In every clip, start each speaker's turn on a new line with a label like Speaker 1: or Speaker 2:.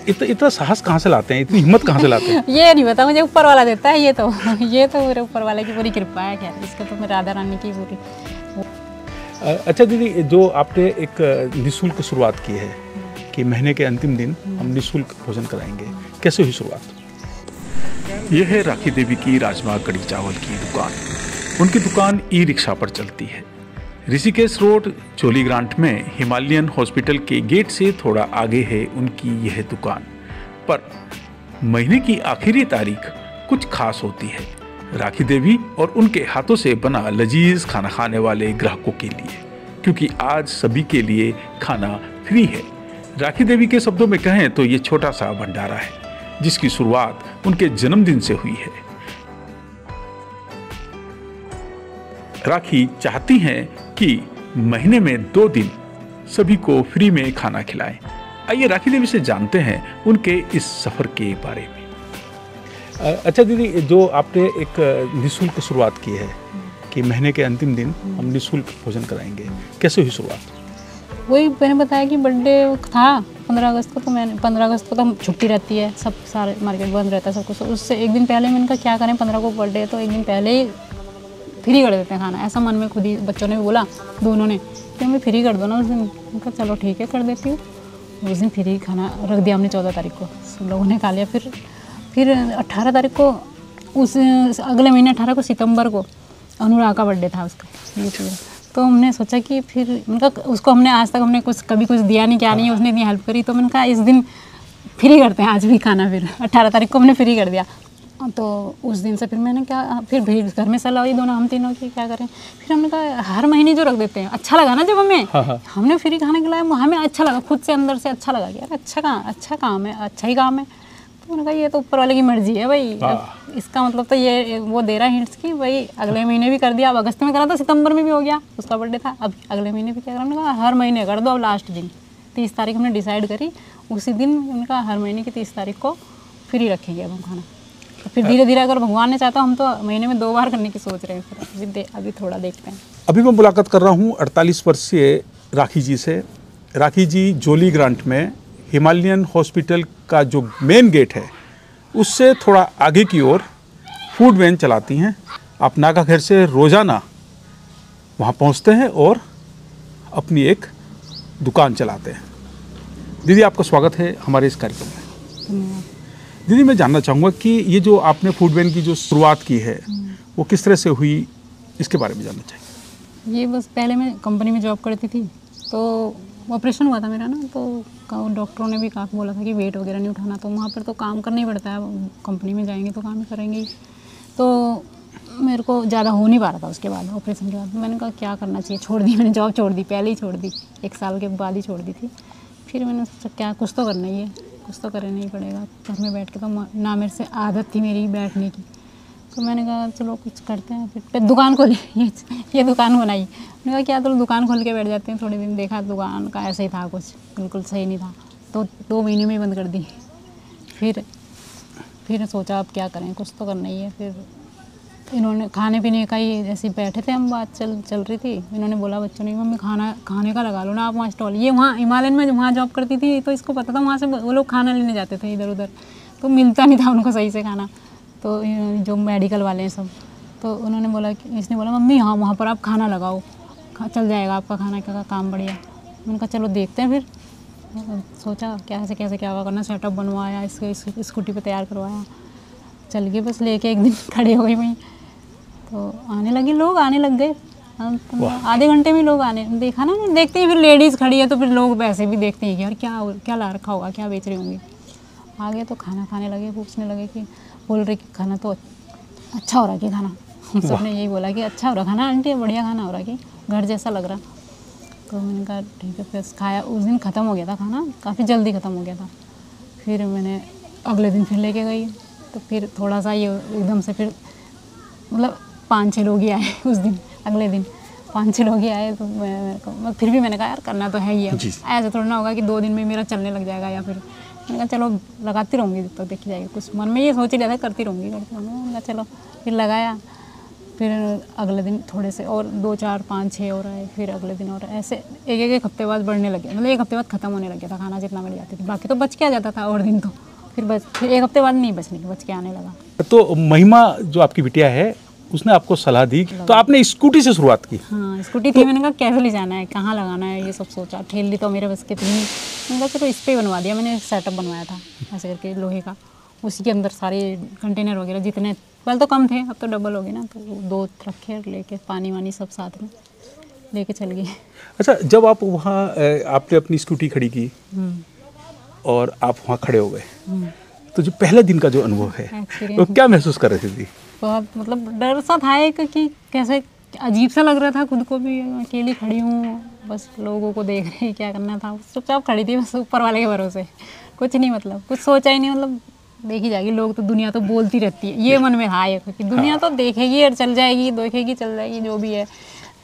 Speaker 1: इतना साहस कहाँ से लाते हैं, इतनी हिम्मत कहाँ से लाते हैं?
Speaker 2: ये नहीं पता मुझे, ऊपर वाला देता है ये तो मेरे ऊपर वाले की पूरी कृपा है। खैर इसका तो मैं राधा रानी की पूरी।
Speaker 1: अच्छा दीदी, जो आपने एक निःशुल्क शुरुआत की है कि महीने के अंतिम दिन हम निःशुल्क भोजन कराएंगे, कैसे हुई शुरुआत? यह है राखी देवी की राजमा कढ़ी चावल की दुकान। उनकी दुकान ई रिक्शा पर चलती है। ऋषिकेश रोड चोली ग्रांट में हिमालयन हॉस्पिटल के गेट से थोड़ा आगे है उनकी यह दुकान। पर महीने की आखिरी तारीख कुछ खास होती है राखी देवी और उनके हाथों से बना लजीज खाना खाने वाले ग्राहकों के लिए, क्योंकि आज सभी के लिए खाना फ्री है। राखी देवी के शब्दों में कहें तो ये छोटा सा भंडारा है जिसकी शुरुआत उनके जन्मदिन से हुई है। राखी चाहती हैं कि महीने में 2 दिन सभी को फ्री में खाना खिलाएं। आइए राखी देवी से जानते हैं उनके इस सफर के बारे में। अच्छा दीदी, जो आपने एक निःशुल्क शुरुआत की है कि महीने के अंतिम दिन हम निःशुल्क भोजन कराएंगे, कैसे हुई शुरुआत?
Speaker 2: वही मैंने बताया कि बर्थडे था 15 अगस्त को, तो मैंने 15 अगस्त को तो हम छुट्टी रहती है, सब सारे मार्केट बंद रहता है सब कुछ। उससे एक दिन पहले मैंने कहा क्या करें, 15 को बर्थडे है तो एक दिन पहले ही फ्री कर देते हैं खाना। ऐसा मन में खुद ही बच्चों ने भी बोला, दोनों ने, कि हमें फ्री कर दो ना उस दिन। उनका चलो ठीक है कर देती हूँ। उस दिन फ्री खाना रख दिया हमने 14 तारीख को, सब लोगों ने खा लिया। फिर 18 तारीख को, उस अगले महीने 18 को सितंबर को अनुराग का बर्थडे था उसका। तो हमने सोचा कि फिर उनका, उसको हमने आज तक हमने कभी कुछ दिया नहीं, क्या नहीं, उसने इतनी हेल्प करी, तो मैंने कहा इस दिन फ्री करते हैं आज भी खाना। फिर 18 तारीख को हमने फ्री कर दिया। तो उस दिन से फिर मैंने क्या, फिर घर में सलाह हुई दोनों हम तीनों की क्या करें। फिर हमने कहा हर महीने जो रख देते हैं, अच्छा लगा ना जब हमें। हाँ। हमने फ्री खाना खिलाया, हमें अच्छा लगा, खुद से अंदर से अच्छा लगा कि यार अच्छा काम है, अच्छा ही काम है। तो उन्होंने कहा ये तो ऊपर वाले की मर्जी है भाई, इसका मतलब तो ये वो दे रहा है हिंट्स की भाई अगले महीने भी कर दिया। अब अगस्त में करा था, सितंबर में भी हो गया, उसका बर्थडे था, अब अगले महीने भी क्या करा। हमने कहा हर महीने कर दो। अब लास्ट दिन 30 तारीख हमने डिसाइड करी, उसी दिन उनका हर महीने की 30 तारीख को फ्री रखेंगे अब हम खाना। तो फिर धीरे धीरे अगर भगवान ने चाहता हम तो महीने में 2 बार करने की सोच रहे हैं। फिर अभी थोड़ा देखते हैं।
Speaker 1: अभी मैं मुलाकात कर रहा हूँ 48 वर्षीय राखी जी से। राखी जी जोली ग्रांट में हिमालयन हॉस्पिटल का जो मेन गेट है उससे थोड़ा आगे की ओर फूड वैन चलाती हैं। आप नागाघर से रोज़ाना वहाँ पहुँचते हैं और अपनी एक दुकान चलाते हैं। दीदी आपका स्वागत है हमारे इस कार्यक्रम में। दीदी मैं जानना चाहूँगा कि ये जो आपने फूड वैन की जो शुरुआत की है वो किस तरह से हुई, इसके बारे में जानना चाहिए।
Speaker 2: ये बस पहले मैं कंपनी में जॉब करती थी, तो ऑपरेशन हुआ था मेरा ना, तो डॉक्टरों ने भी काफ़ी बोला था कि वेट वगैरह नहीं उठाना, तो वहाँ पर तो काम करना ही पड़ता है, कंपनी में जाएंगे तो काम ही करेंगे ही। तो मेरे को ज़्यादा हो नहीं पा रहा था उसके बाद, ऑपरेशन के बाद। मैंने कहा क्या करना चाहिए, छोड़ दी मैंने, जॉब छोड़ दी, पहले ही छोड़ दी, 1 साल के बाद ही छोड़ दी थी। फिर मैंने सोचा क्या कुछ तो करना ही है, कुछ तो करना ही पड़ेगा। घर में बैठ के तो ना मेरे से आदत थी मेरी बैठने की, तो मैंने कहा चलो कुछ करते हैं। फिर दुकान खोली, ये दुकान बनाई। मैंने कहा क्या, तो दुकान खोल के बैठ जाते हैं। थोड़े दिन देखा दुकान का ऐसे ही था, कुछ बिल्कुल सही नहीं था, तो 2 महीने में ही बंद कर दी। फिर सोचा अब क्या करें, कुछ तो करना ही है। फिर इन्होंने खाने पीने का ही, ऐसे बैठे थे हम, बात चल रही थी। इन्होंने बोला बच्चों ने, मम्मी खाने का लगा लो ना आप वहाँ स्टॉल। ये वहाँ हिमालयन में वहाँ जॉब करती थी, तो इसको पता था, वहाँ से वो लोग खाना लेने जाते थे इधर उधर, तो मिलता नहीं था उनको सही से खाना, तो जो मेडिकल वाले हैं सब। तो उन्होंने बोला कि, इसने बोला मम्मी हाँ वहाँ पर आप खाना लगाओ, चल जाएगा आपका खाना का काम बढ़िया। मैंने कहा चलो देखते हैं। फिर सोचा कैसे क्या करना, सेटअप बनवाया, इसको स्कूटी पे तैयार करवाया, चल गए बस लेके। एक दिन खड़े हो गई वहीं, तो आने लगे लोग, आने लग गए। आधे घंटे में लोग आने, देखा ना, देखते ही फिर लेडीज़ खड़ी है तो फिर लोग वैसे भी देखते हैं कि यार क्या ला रखा होगा, क्या बेच रही होंगी। आगे तो खाना खाने लगे, पूछने लगे कि, बोल रहे कि खाना तो अच्छा हो रहा कि खाना। सबने यही बोला कि अच्छा हो रहा खाना आंटी, बढ़िया खाना हो रहा कि घर जैसा लग रहा। तो मैंने कहा ठीक है। फिर खाया, उस दिन ख़त्म हो गया था खाना, काफ़ी जल्दी ख़त्म हो गया था। फिर मैंने अगले दिन फिर लेके गई, तो फिर थोड़ा सा ये एकदम से फिर मतलब 5-6 लोग ही आए उस दिन। अगले दिन 5-6 लोग ही आए, तो फिर भी मैंने कहा यार करना तो है ही है, ऐसे थोड़ा ना होगा कि 2 दिन में मेरा चलने लग जाएगा। या फिर मैंने कहा चलो लगाती रहूँगी जब तक देखी जाएगी। कुछ मन में ये सोच ही लिया था करती रहूँगी। मैंने कहा चलो फिर लगाया, फिर अगले दिन थोड़े से और 2 4 5 6 और आए, फिर अगले दिन और ऐसे एक हफ्ते बाद बढ़ने लगे, मतलब एक हफ्ते बाद ख़त्म होने लग गया था खाना जितना मिल जाती थी, बाकी तो बच के आ जाता था और दिन तो फिर एक हफ्ते बाद नहीं बच के आने लगा।
Speaker 1: तो महिमा जो आपकी बिटिया है उसने आपको सलाह दी, तो आपने स्कूटी से शुरुआत की।
Speaker 2: हाँ स्कूटी थी, मैंने कहा कैसे ले जाना है, कहाँ लगाना है, ये सब सोचा। ठेली तो मेरे बस की थी, मैंने कहा चलो इस पर ही बनवा दिया। मैंने एक सेटअप बनवाया था ऐसे करके लोहे का, उसी के अंदर सारे कंटेनर वगैरह जितने, पहले तो कम थे अब तो डबल हो गए ना, तो 2 रखे लेके पानी वानी सब साथ में लेके चल गई।
Speaker 1: अच्छा, जब आप वहाँ आपने अपनी स्कूटी खड़ी की और आप वहाँ खड़े हो गए, तो जो पहले दिन का जो अनुभव है वो क्या महसूस कर रही थी?
Speaker 2: बहुत मतलब डर सा था एक कि कैसे अजीब सा लग रहा था खुद को भी, अकेली खड़ी हूँ बस लोगों को देख रही, क्या करना था, चुपचाप खड़ी थी बस ऊपर वाले के भरोसे, कुछ नहीं, मतलब कुछ सोचा ही नहीं, मतलब देखी जाएगी, लोग तो दुनिया तो बोलती रहती है, ये मन में था एक कि दुनिया तो देखेगी और चल जाएगी, देखेगी चल जाएगी, जो भी है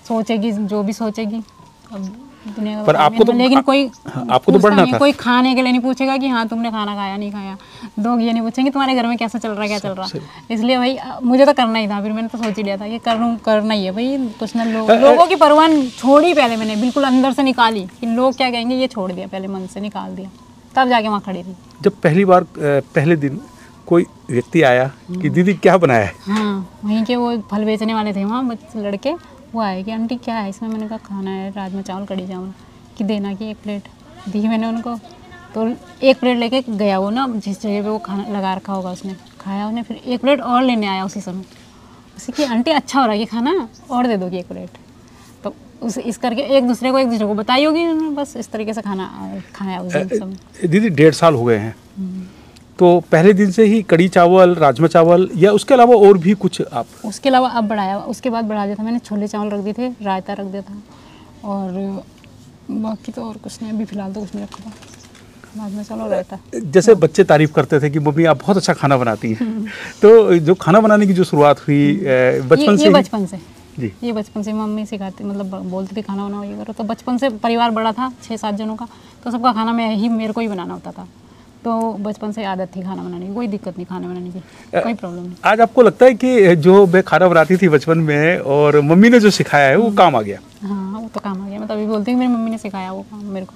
Speaker 2: सोचेगी, जो भी सोचेगी। अब दुनिया का
Speaker 1: पर आपको तो
Speaker 2: लेकिन कोई
Speaker 1: आपको तो बढ़ना था,
Speaker 2: कोई खाने के लिए नहीं पूछेगा कि हाँ तुमने खाना खाया नहीं खाया, लोग ये नहीं पूछेंगे तुम्हारे घर में कैसा चल रहा है, क्या चल रहा है। इसलिए भाई मुझे तो करना ही था, फिर मैंने तो सोच ही लिया था कि करना ही है भाई, कुछ ना लोगों की परवाह छोड़ी, पहले मैंने बिल्कुल अंदर से निकाली कि लोग क्या कहेंगे, ये छोड़ दिया, पहले मन से निकाल दिया, तब जाके वहाँ खड़ी थी।
Speaker 1: जब पहली बार पहले दिन कोई व्यक्ति आया कि दीदी क्या बनाया है,
Speaker 2: हाँ वहीं के वो फल बेचने वाले थे वहाँ लड़के, वो आए कि आंटी क्या है इसमें, मैंने कहा खाना है राजमा चावल कढ़ी चावल, कि देना कि 1 प्लेट दी मैंने उनको, तो 1 प्लेट लेके गया वो ना, जिस जगह पे वो खाना लगा रखा होगा उसने खाया, उसने फिर 1 प्लेट और लेने आया उसी समय, उसे कि आंटी अच्छा हो रहा है कि खाना और दे दो कि 1 प्लेट, तो उस इस करके एक दूसरे को बताई होगी उन्होंने, बस इस तरीके से खाना खाया उस समय।
Speaker 1: दीदी 1.5 साल हो गए हैं, तो पहले दिन से ही कढ़ी चावल राजमा चावल या उसके अलावा और भी कुछ आप?
Speaker 2: उसके अलावा अब बढ़ाया, उसके बाद बढ़ा दिया था मैंने, छोले चावल रख दिए थे, रायता रख दिया था, और बाकी तो और कुछ नहीं, अभी फिलहाल तो कुछ नहीं रखा था, राजमा चावल और रायता।
Speaker 1: जैसे बच्चे तारीफ करते थे कि मम्मी आप बहुत अच्छा खाना बनाती हैं, तो जो खाना बनाने की जो शुरुआत हुई बचपन से?
Speaker 2: बचपन से
Speaker 1: जी,
Speaker 2: ये बचपन से मम्मी सिखाती, मतलब बोलती थी खाना बनाओ ये करो, तो बचपन से परिवार बड़ा था 6-7 जनों का, तो सबका खाना मेरे को ही बनाना होता था, तो बचपन से आदत थी खाना बनाने की, कोई दिक्कत नहीं खाना बनाने की, कोई प्रॉब्लम नहीं।
Speaker 1: आज आपको लगता है कि जो मैं खाना बनाती थी बचपन में और मम्मी ने जो सिखाया है वो काम आ गया?
Speaker 2: हाँ वो तो काम आ गया, मैं तभी बोलती हूँ मेरी मम्मी ने सिखाया वो काम मेरे को,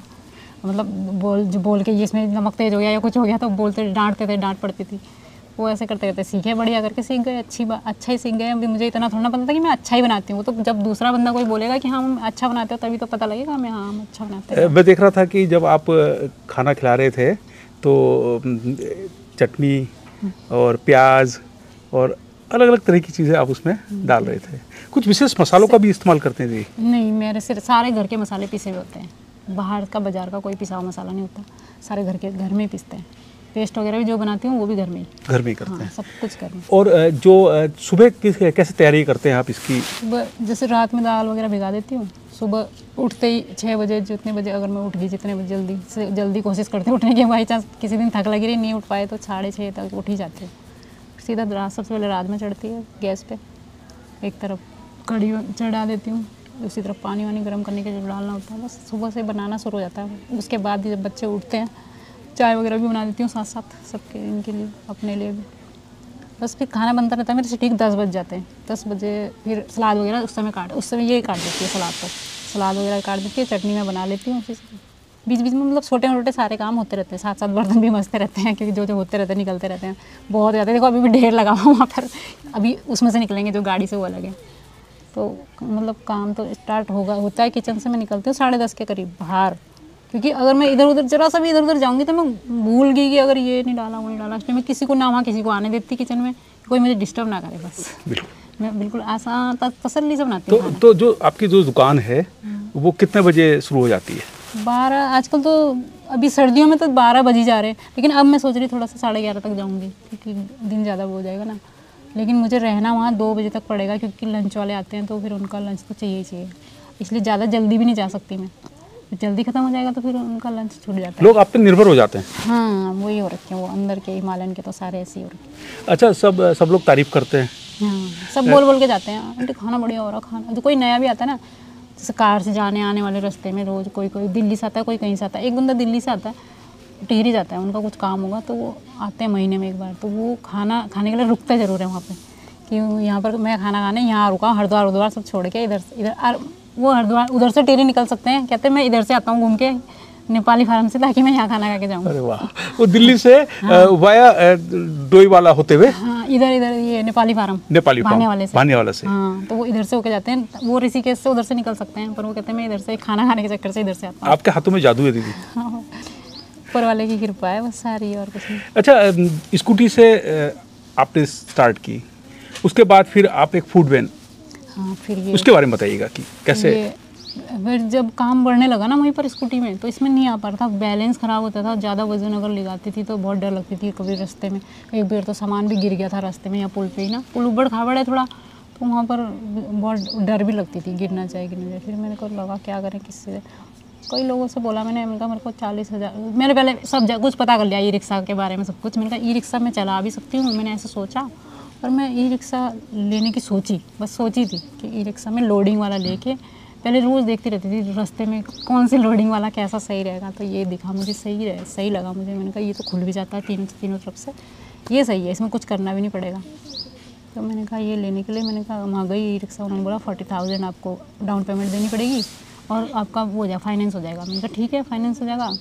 Speaker 2: मतलब बोल के ये इसमें नमक तेज हो गया या कुछ हो गया तो बोलते डांटते थे, डांट पड़ती थी, वो ऐसे करते करते सीखे, बढ़िया करके सीख गए, अच्छा ही सीख गए। अभी मुझे इतना थोड़ा पता था कि मैं अच्छा ही बनाती हूँ, वो तो जब दूसरा बंदा कोई बोलेगा कि हाँ हम अच्छा बनाते हो तभी तो पता लगेगा मैं हाँ हम अच्छा बनाते हैं।
Speaker 1: मैं देख रहा था कि जब आप खाना खिला रहे थे तो चटनी और प्याज और अलग अलग तरह की चीज़ें आप उसमें डाल रहे थे, कुछ विशेष मसालों का भी इस्तेमाल करते थे?
Speaker 2: नहीं, मेरे सिर्फ सारे घर के मसाले पिसे हुए होते हैं, बाहर का बाजार का कोई पिसा हुआ मसाला नहीं होता, सारे घर में ही पिसते हैं, पेस्ट वगैरह भी जो बनाती हूँ वो भी घर में ही करते हैं, सब कुछ घर में।
Speaker 1: और जो सुबह कैसे तैयारी करते हैं आप इसकी?
Speaker 2: सुबह जैसे रात में दाल वगैरह भिगा देती हूँ, सुबह उठते ही 6 बजे, जितने बजे अगर मैं उठ गई, जितने बजे जल्दी से जल्दी कोशिश करते हैं उठने की, बाई चांस किसी दिन थक लगी रही नहीं उठ पाए तो 6:30 तक उठ ही जाती हूँ। सीधा सबसे पहले राजमा चढ़ती है गैस पे, एक तरफ कढ़ी चढ़ा देती हूँ, दूसरी तरफ पानी वानी गर्म करने के जो डालना होता है, बस सुबह से बनाना शुरू हो जाता है। उसके बाद जब बच्चे उठते हैं चाय वगैरह भी बना देती हूँ साथ साथ सबके, इनके लिए अपने लिए भी, बस फिर खाना बनता रहता है मेरे से ठीक 10 बज जाते हैं। 10 बजे फिर सलाद वगैरह उस समय ये काट देती है, सलाद वगैरह काट देती है, चटनी मैं बना लेती हूँ, फिर बीच बीच में मतलब छोटे मोटे सारे काम होते रहते हैं, साथ साथ बर्तन भी मजते रहते हैं क्योंकि जो होते रहते हैं निकलते रहते हैं, बहुत ज़्यादा। देखो अभी भी ढेर लगा हुआ वहाँ पर, अभी उसमें से निकलेंगे जो गाड़ी से वो अलग है, तो मतलब काम तो स्टार्ट होता है किचन से। मैं निकलती हूँ 10:30 के करीब बाहर, क्योंकि अगर मैं इधर उधर जरा सा भी इधर उधर जाऊँगी तो मैं भूल गई कि अगर ये नहीं डाला वो नहीं डाला, इसलिए मैं किसी को ना वहाँ किसी को आने देती किचन में, कोई मुझे डिस्टर्ब ना करे, बस मैं बिल्कुल आसान तसल्ली से बनाती हूँ।
Speaker 1: तो जो आपकी जो दुकान है वो कितने बजे शुरू हो जाती है?
Speaker 2: 12, आजकल तो अभी सर्दियों में तो 12 बज ही जा रहे हैं, लेकिन अब मैं सोच रही थोड़ा सा 11:30 तक जाऊँगी क्योंकि दिन ज़्यादा वो हो जाएगा ना, लेकिन मुझे रहना वहाँ 2 बजे तक पड़ेगा क्योंकि लंच वाले आते हैं तो फिर उनका लंच तो चाहिए ही चाहिए, इसलिए ज़्यादा जल्दी भी नहीं जा सकती मैं, जल्दी ख़त्म हो जाएगा तो फिर उनका लंच छूट जाता है।
Speaker 1: लोग आप पे निर्भर हो जाते हैं?
Speaker 2: हाँ वही हो रखे हैं, वो अंदर के हिमालयन के तो सारे ऐसे ही हो रखे हैं।
Speaker 1: अच्छा, सब लोग तारीफ़ करते हैं?
Speaker 2: हाँ, सब बोल के जाते हैं आंटी खाना बढ़िया हो रहा, खाना। जो कोई नया भी आता है ना, जैसे कार से जाने आने वाले रास्ते में रोज़ कोई दिल्ली से आता है, कोई कहीं से आता है। एक बंदा दिल्ली से आता है, टिहरी जाता है, उनका कुछ काम होगा तो वो आते हैं महीने में एक बार, तो वो खाना खाने के लिए रुकते ज़रूर है वहाँ पे कि यहाँ पर मैं खाना खाने यहाँ रुका हूँ, हरिद्वार उद्वार सब छोड़ के इधर वो हरिद्वार उधर से टेढ़े निकल सकते हैं, कहते हैं मैं इधर से आता हूँ घूम के नेपाली फार्म से, ताकि मैं यहाँ खाना खा के जाऊँ।
Speaker 1: अरे वाह, वो दिल्ली से वाया डोईवाला होते हुए
Speaker 2: हाँ, इधर ये नेपाली फार्म
Speaker 1: भाने वाले से
Speaker 2: हाँ, तो वो इधर से होके जाते हैं, वो ऋषिकेश से उधर से निकल सकते हैं, पर वो कहते हैं मैं इधर से खाना खाने के चक्कर से इधर से आता हूँ।
Speaker 1: आपके हाथों में जादू है दीदी।
Speaker 2: हाँ, ऊपर वाले की कृपा है बस सारी, और कुछ नहीं।
Speaker 1: अच्छा, स्कूटी से आपने स्टार्ट की, उसके बाद फिर आप एक फूड वैन,
Speaker 2: हाँ, फिर ये
Speaker 1: उसके बारे में बताइएगा कि कैसे।
Speaker 2: फिर जब काम बढ़ने लगा ना वहीं पर स्कूटी में, तो इसमें नहीं आ पा रहा था, बैलेंस ख़राब होता था, ज़्यादा वजन अगर ले जाती थी तो बहुत डर लगती थी। कभी रास्ते में एक बार तो सामान भी गिर गया था रास्ते में, या पुल पे ही ना, पुल उबड़ खाबड़ है थोड़ा, तो वहाँ पर बहुत डर भी लगती थी, गिरना चाहिए गिरना चाहिए। फिर मैंने को लगा क्या करें, किससे, कई लोगों से बोला मैंने कहा मेरे को 40,000, मैंने पहले सब कुछ पता कर लिया ई रिक्शा के बारे में सब कुछ। मैंने कहा ई रिक्शा मैं चला भी सकती हूँ, मैंने ऐसा सोचा, और मैं ई रिक्शा लेने की बस सोची थी कि ई रिक्शा में लोडिंग वाला लेके, पहले रोज़ देखती रहती थी रास्ते में कौन सी लोडिंग वाला कैसा सही रहेगा, तो ये दिखा मुझे सही लगा मुझे। मैंने कहा ये तो खुल भी जाता है तीनों तरफ से, ये सही है, इसमें कुछ करना भी नहीं पड़ेगा। तो मैंने कहा ये लेने के लिए मैंने कहा वहाँ गई ई रिक्शा, उन्होंने बोला 40,000 आपको डाउन पेमेंट देनी पड़ेगी और आपका वो हो जाएगा, फाइनेंस हो जाएगा। मैंने कहा ठीक है फाइनेंस हो जाएगा,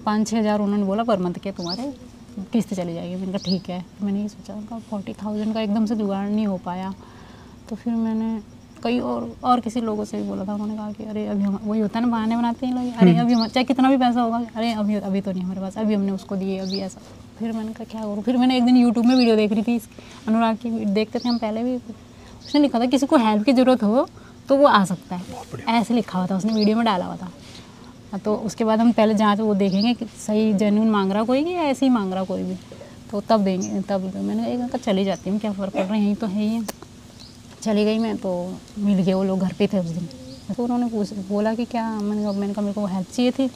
Speaker 2: 5-6 हज़ार उन्होंने बोला पर मंथ के तुम्हारे किस्त चली जाएगी। मैंने कहा ठीक है। मैंने ये सोचा उनका 40,000 का एकदम से जुगाड़ नहीं हो पाया, तो फिर मैंने कई और किसी लोगों से भी बोला था, उन्होंने कहा कि अरे अभी हम, वही होता है ना बहाने बनाते हैं लोग, अरे अभी हम चाहे कितना भी पैसा होगा, अरे अभी तो नहीं हमारे पास, अभी हमने उसको दिए, अभी ऐसा। फिर मैंने कहा क्या करूँ। फिर मैंने एक दिन यूट्यूब में वीडियो देख रही थी अनुराग की, देखते थे हम पहले भी, उसने लिखा था किसी को हेल्प की ज़रूरत हो तो वो आ सकता है, ऐसे लिखा हुआ था उसने, वीडियो में डाला हुआ था। तो उसके बाद हम पहले जाँच वो देखेंगे कि सही जेन्युइन मांग रहा कोई कि ऐसे ही मांग रहा कोई भी, तो तब देंगे। तब मैंने एक चली जाती हूँ, क्या फ़र्क पड़ रहा है, यहीं तो है ही। चली गई मैं, तो मिल गए वो लोग, घर पे थे उस दिन। तो उन्होंने बोला कि क्या, मैंने कहा मेरे को हेल्प चाहिए थी,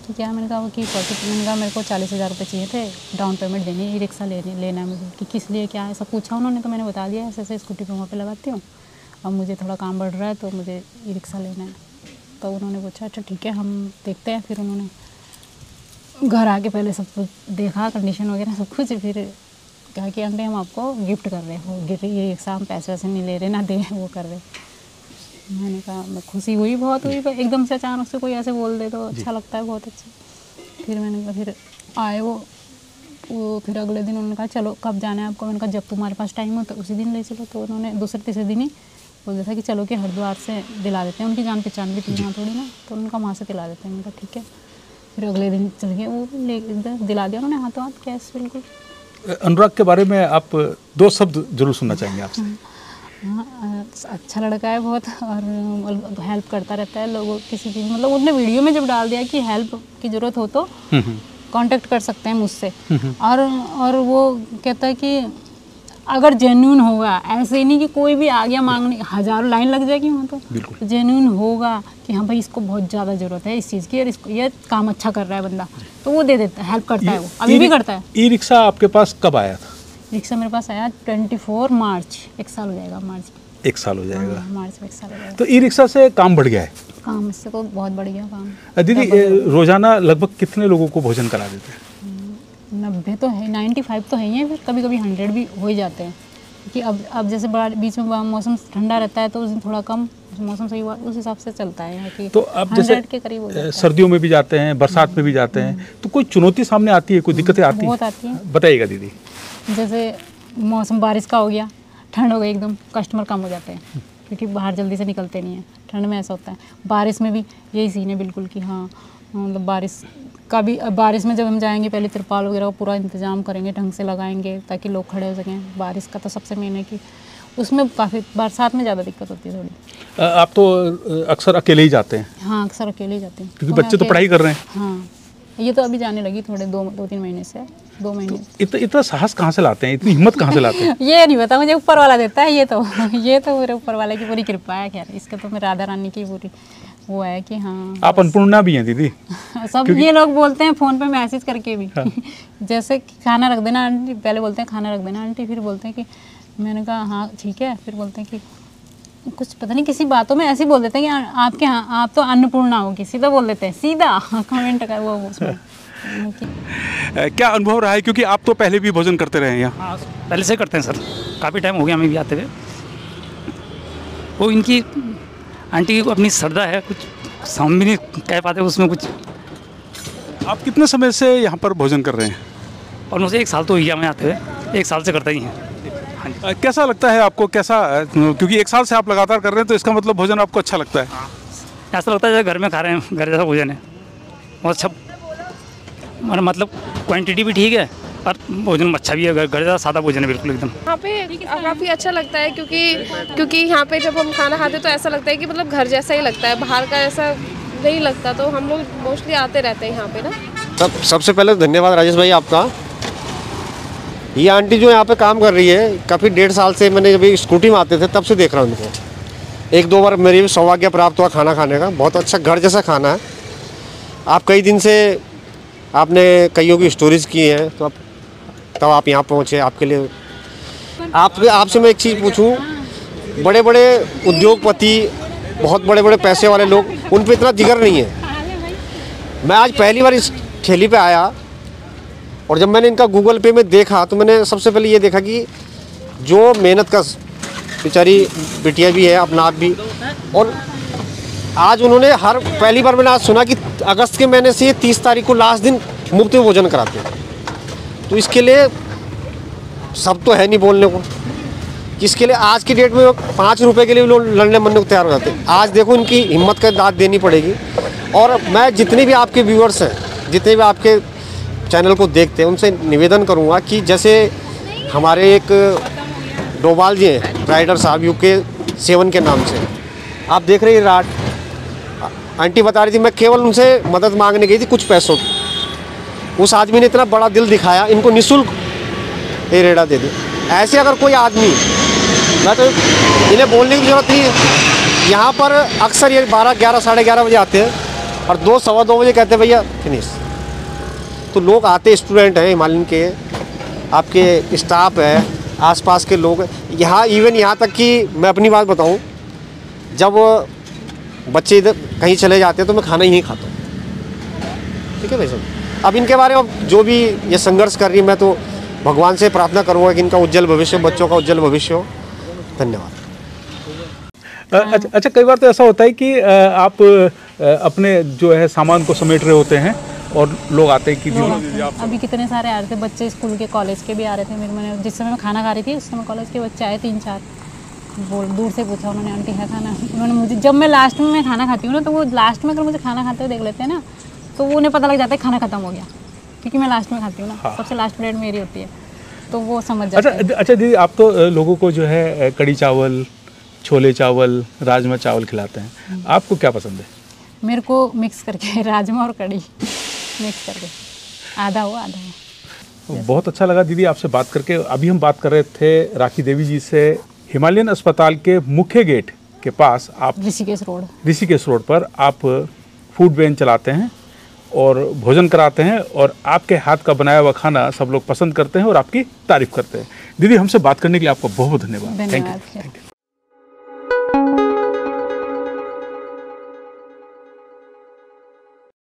Speaker 2: तो क्या, मैंने कहा कि मैंने कहा मेरे को 40,000 रुपये चाहिए थे, डाउन पेमेंट देनी है, ई रिक्शा लेना है मुझे, कि किस लिए क्या ऐसा पूछा उन्होंने। तो मैंने बता दिया ऐसे ऐसे स्कूटी पे वहाँ पे लगाती हूँ, अब मुझे थोड़ा काम बढ़ रहा है तो मुझे ई रिक्शा लेना है। तो उन्होंने पूछा अच्छा ठीक है हम देखते हैं। फिर उन्होंने घर आके पहले सब कुछ देखा, कंडीशन वगैरह सब कुछ, फिर कहा कि आंटी हम आपको गिफ्ट कर रहे हो, ये रिक्शा हम पैसे वैसे नहीं ले रहे ना दे वो कर रहे। मैंने कहा मैं खुशी हुई, बहुत हुई, पर एकदम से अचानक से कोई ऐसे बोल दे तो अच्छा लगता है, बहुत अच्छा। फिर मैंने कहा, फिर आए वो फिर अगले दिन उन्होंने कहा चलो कब जाना है आपको। मैंने कहा जब तुम्हारे पास टाइम हो तो उसी दिन ले चलो। तो उन्होंने दूसरे तीसरे दिन ही बोल दिया था कि चलो कि हरिद्वार से दिला देते हैं, उनकी जान पहचान भी थी वहाँ थोड़ी ना, तो उनका वहाँ से दिला देते हैं। मैंने कहा ठीक है। फिर अगले दिन चल गए, वो ले इधर दिला दिया उन्होंने हाथों हाथ कैश बिल्कुल।
Speaker 1: अनुराग के बारे में आप 2 शब्द जरूर सुनना चाहेंगे आपसे।
Speaker 2: हाँ, अच्छा लड़का है बहुत, और हेल्प करता रहता है लोगों किसी चीज़, मतलब उसने वीडियो में जब डाल दिया कि हेल्प की ज़रूरत हो तो कांटेक्ट कर सकते हैं मुझसे। और वो कहता है कि अगर जेन्युइन होगा, ऐसे ही नहीं कि कोई भी आ गया मांगने, हज़ारों लाइन लग जाएगी वहाँ तो जेन्युइन होगा कि हाँ भाई इसको बहुत ज़्यादा ज़रूरत है इस चीज़ की, और इसको ये काम अच्छा कर रहा है बंदा, तो वो दे देता है, हेल्प करता है, वो अभी भी करता है।
Speaker 1: ई रिक्शा आपके पास कब आया था?
Speaker 2: रिक्शा मेरे पास आया 24 मार्च, 1 साल हो जाएगा मार्च।
Speaker 1: 1 साल हो जाएगा।
Speaker 2: मार्च में 1 साल हो जाएगा।
Speaker 1: तो ई रिक्शा से काम बढ़ गया है?
Speaker 2: काम इससे तो बहुत बढ़ गया काम।
Speaker 1: दीदी रोजाना लगभग कितने लोगों को भोजन करा देते हैं?
Speaker 2: 90 तो है, 95 तो है ही है, फिर कभी कभी 100 भी हो ही जाते हैं, क्योंकि अब जैसे बड़ा बीच में मौसम ठंडा रहता है तो उस दिन थोड़ा कम मौसम सही हुआ, उस हिसाब से चलता है यहाँ की।
Speaker 1: तो अब जैसे
Speaker 2: के करीब हो जाता है।
Speaker 1: सर्दियों में भी जाते हैं, बरसात में भी जाते हैं, तो कोई चुनौती सामने आती है, कोई दिक्कतें आती हैं?
Speaker 2: बहुत आती हैं।
Speaker 1: बताइएगा दीदी।
Speaker 2: जैसे मौसम बारिश का हो गया, ठंड हो गई एकदम, कस्टमर कम हो जाते हैं क्योंकि बाहर जल्दी से निकलते नहीं हैं। ठंड में ऐसा होता है, बारिश में भी यही सीन है बिल्कुल कि हाँ, मतलब बारिश में जब हम जाएंगे पहले तिरपाल वगैरह का पूरा इंतजाम करेंगे, ढंग से लगाएंगे ताकि लोग खड़े हो सकें। बारिश का तो सबसे मेन है कि उसमें काफ़ी, बरसात में ज़्यादा दिक्कत होती है थोड़ी।
Speaker 1: आप तो अक्सर अकेले ही जाते हैं?
Speaker 2: हाँ, अक्सर अकेले ही जाते हैं
Speaker 1: क्योंकि बच्चे तो पढ़ाई कर रहे हैं।
Speaker 2: हाँ, ये तो अभी जाने लगी थोड़े 2-3 महीने से, 2 महीने।
Speaker 1: तो इतना साहस कहाँ से लाते हैं, इतनी हिम्मत कहाँ से लाते हैं?
Speaker 2: ये नहीं पता मुझे, ऊपर वाला देता है ये तो मेरे ऊपर वाले की पूरी कृपा है। खैर इसका तो मेरे राधा रानी की पूरी वो है कि हाँ।
Speaker 1: आप अन्नपूर्णा भी हैं दीदी।
Speaker 2: सब ये लोग बोलते हैं फ़ोन पे मैसेज करके भी। हाँ। जैसे खाना रख देना आंटी, पहले बोलते हैं खाना रख देना आंटी, फिर बोलते हैं कि, मैंने कहा हाँ ठीक है, फिर बोलते हैं कि कुछ पता नहीं किसी बातों में ऐसे ही बोल देते हैं कि आपके यहाँ आप तो अन्नपूर्णा होगी, सीधा बोल देते हैं, सीधा कमेंट कर वो उसमें।
Speaker 1: क्या अनुभव रहा है, क्योंकि आप तो पहले भी भोजन करते रहे हैं यहाँ?
Speaker 3: हाँ, पहले से करते हैं सर, काफ़ी टाइम हो गया हमें भी आते हुए। वो इनकी आंटी की अपनी श्रद्धा है, कुछ हम भी नहीं कह पाते उसमें कुछ।
Speaker 1: आप कितने समय से यहाँ पर भोजन कर रहे हैं?
Speaker 3: और मुझे 1 साल तो हो गया हमें आते हुए, 1 साल से करते ही हैं। हाँ जी।
Speaker 1: कैसा लगता है आपको, कैसा, क्योंकि 1 साल से आप लगातार कर रहे हैं तो इसका मतलब भोजन आपको अच्छा लगता है?
Speaker 3: ऐसा लगता है जैसे घर में खा रहे हैं, घर जैसा भोजन है, बहुत अच्छा, मतलब क्वांटिटी भी ठीक है और भोजन अच्छा भी है, घर जैसा सादा भोजन है बिल्कुल एकदम।
Speaker 4: यहाँ पे काफ़ी अच्छा लगता है क्योंकि यहाँ पे जब हम खाना खाते हैं तो ऐसा लगता है कि मतलब घर जैसा ही लगता है, बाहर का ऐसा नहीं लगता, तो हम लोग मोस्टली आते रहते हैं यहाँ पे ना।
Speaker 5: सबसे पहले धन्यवाद राजेश भाई आपका। ये आंटी जो यहाँ पे काम कर रही है, काफ़ी 1.5 साल से, मैंने जब स्कूटी में आते थे तब से देख रहा हूँ उनको। 1-2 बार मेरी भी सौभाग्य प्राप्त हुआ खाना खाने का, बहुत अच्छा घर जैसा खाना है। आप कई दिन से आपने कईयों की स्टोरीज की हैं, तो तब आप यहाँ पहुँचे। आपके लिए आपसे मैं एक चीज़ पूछूँ, बड़े बड़े उद्योगपति, बहुत बड़े बड़े पैसे वाले लोग, उन पर इतना जिगर नहीं है। मैं आज पहली बार इस ठेली पे आया और जब मैंने इनका गूगल पे में देखा तो मैंने सबसे पहले ये देखा कि जो मेहनत का बेचारी बिटिया भी है, अपना आप भी, और आज उन्होंने पहली बार मैंने आज सुना कि अगस्त के महीने से 30 तारीख को लास्ट दिन मुफ्त में भोजन कराते हैं। तो इसके लिए सब तो है नहीं बोलने को, इसके लिए आज की डेट में 5 रुपए के लिए लोग लड़ने मरने को तैयार हो जाते हैं। आज देखो इनकी हिम्मत का दाद देनी पड़ेगी। और मैं जितने भी आपके व्यूअर्स हैं, जितने भी आपके चैनल को देखते हैं, उनसे निवेदन करूंगा कि जैसे हमारे एक डोभाल जी हैं, राइडर साहब, UK7 के नाम से, आप देख रहे हैं राट, आंटी बता रही थी, मैं केवल उनसे मदद मांगने गई थी कुछ पैसों की। उस आदमी ने इतना बड़ा दिल दिखाया, इनको निःशुल्क ये रेड़ा दे दे। ऐसे अगर कोई आदमी, मैं तो इन्हें बोलने की ज़रूरत नहीं है, यहाँ पर अक्सर ये 12, 11, साढ़े 11 बजे आते हैं और 2, सवा 2 बजे कहते हैं भैया फिनिश। तो लोग आते, स्टूडेंट हैं हिमालयन के, आपके स्टाफ है, आसपास के लोग यहाँ, इवन यहाँ तक कि मैं अपनी बात बताऊँ, जब बच्चे इधर कहीं चले जाते हैं तो मैं खाना ही नहीं खाता हूँ। ठीक है भाई साहब। अब इनके बारे में जो भी ये संघर्ष कर रही है, मैं तो भगवान से प्रार्थना करूँगा कि इनका उज्जवल भविष्य, बच्चों का उज्जवल भविष्य हो। धन्यवाद।
Speaker 1: अच्छा, कई बार तो ऐसा होता है कि आप अपने जो है सामान को समेट रहे होते हैं और लोग आते हैं कि
Speaker 2: अभी कितने सारे आ रहे थे बच्चे, स्कूल के, कॉलेज के भी आ रहे थे मेरे। मैंने जिस समय मैं खाना खा रही थी उस समय कॉलेज के बच्चे आए 3-4, बोल दूर से पूछा उन्होंने, आंटी है खाना। उन्होंने मुझे, जब मैं लास्ट में मैं खाना खाती हूँ ना, तो वो लास्ट में अगर मुझे खाना खाते हुए देख लेते हैं ना, तो वो उन्हें पता लग जाता है खाना खत्म हो गया, क्योंकि मैं लास्ट में खाती हूँ ना। हाँ। सबसे लास्ट प्लेट मेरी होती है, तो वो समझ जाते हैं।
Speaker 1: अच्छा दीदी, आप तो लोगों को जो है कड़ी चावल, छोले चावल, राजमा चावल खिलाते हैं, आपको क्या पसंद है?
Speaker 2: मेरे को मिक्स करके राजमा और कड़ी मिक्स करके, आधा हो आधा हो।
Speaker 1: बहुत अच्छा लगा दीदी आपसे बात करके। अभी हम बात कर रहे थे राखी देवी जी से। हिमालयन अस्पताल के मुख्य गेट के पास आप ऋषिकेश रोड पर आप फूड वैन चलाते हैं और भोजन कराते हैं, और आपके हाथ का बनाया हुआ खाना सब लोग पसंद करते हैं और आपकी तारीफ करते हैं। दीदी, हमसे बात करने के लिए आपका बहुत बहुत धन्यवाद। Thank you.